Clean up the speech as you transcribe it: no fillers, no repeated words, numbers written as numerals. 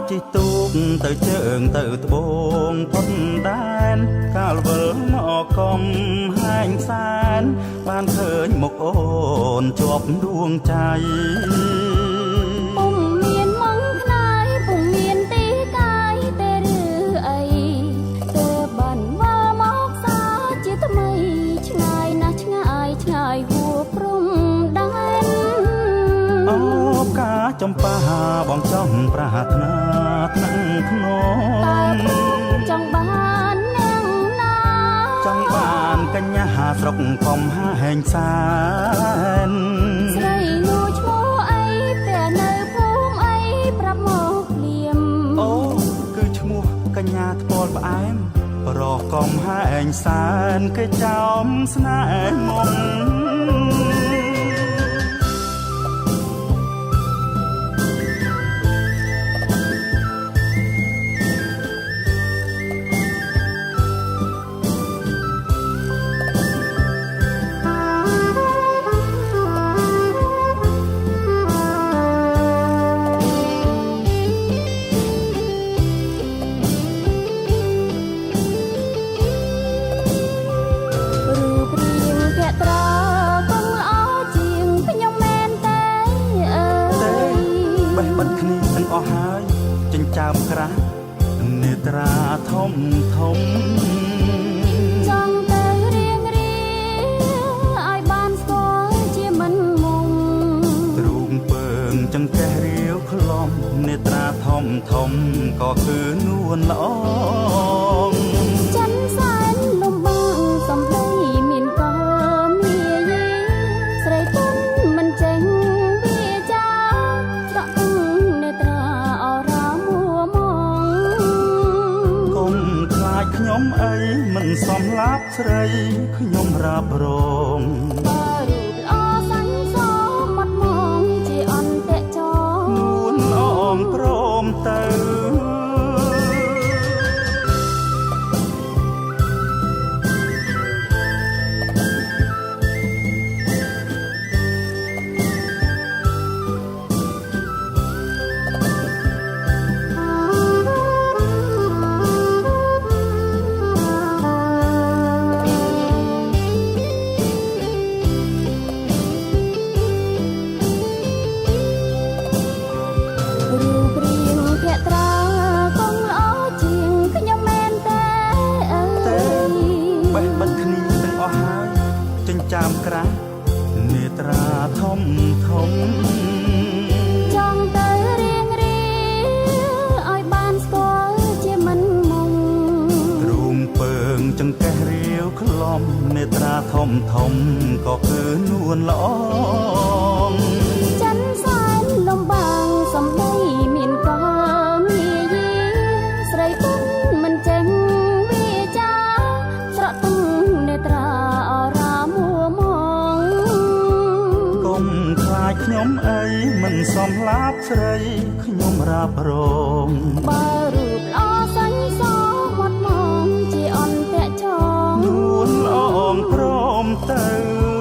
ជីទូកទៅជើងទៅត្បូងផុតដែនកាលវិលមកកុំហាញសែនបានឃើញមុខអូនជាប់ដួងใจពុំមានមងខ្នាយពុំមានទីកាយទេឬអីទើបបានវិលមកសាជាថ្មីឆ្ងាយណាស់ឆ្ងាយឆ្ងាយហួព្រំដែនអូកាចំប៉ាបងចង់ប្រាថ្នាថ្នាក់ធ្នមចង់បាននាងណាចង់បានកញ្ញាស្រុកកុំហែងសែនស្រីនោះឈ្មោះអីតែនៅភូមិអីប្រាប់មកភ្លាមអូគឺឈ្មោះកញ្ញាថ្ពាល់ផ្អែមប្រកុំហែងសែនគេចោមស្នេហ៍មុំចិញ្ចើមក្រាស់នេត្រាធំធំចង់ទៅរៀងរៀឲ្យបានស្គាល់ជាមិនមុំទ្រូងពើងចង្កេះរាវខ្លំនេត្រាធំធំក៏គឺនួនល្អចិនសែនលំបងសំដីមានក៏មាយីស្រីទុនមិនចេញវាចាស្រក់នេត្រាអរ៉ាមួមងគុំខ្លាចខ្ញុំអីមិនសមឡាប់ស្រីខ្ញុំរ៉ាប់រងបើរូបល្អសាញ់សមាត់មងជាអន្តៈចងនួនអងព្រមទៅចាំក្រាស់នេត្រាធំធំចង់ទៅរៀងរៀឲ្យបានស្គាល់ជាមិនមុំទ្រូងពើងចង្កេះរាវខ្លំនេត្រាធំធំក៏គឺនួនល្អចិនសែនលំបងសំដីមានក៏មាយីស្រីទុនមិនចេញវាចាស្រក់ទុំនេត្រាខ្ញុំអីមិនសមឡាប់ស្រីខ្ញុំរ៉ាប់រងបើរូបល្អសាញ់សមាត់មងជាអន្តៈចងនួនអងព្រមទៅ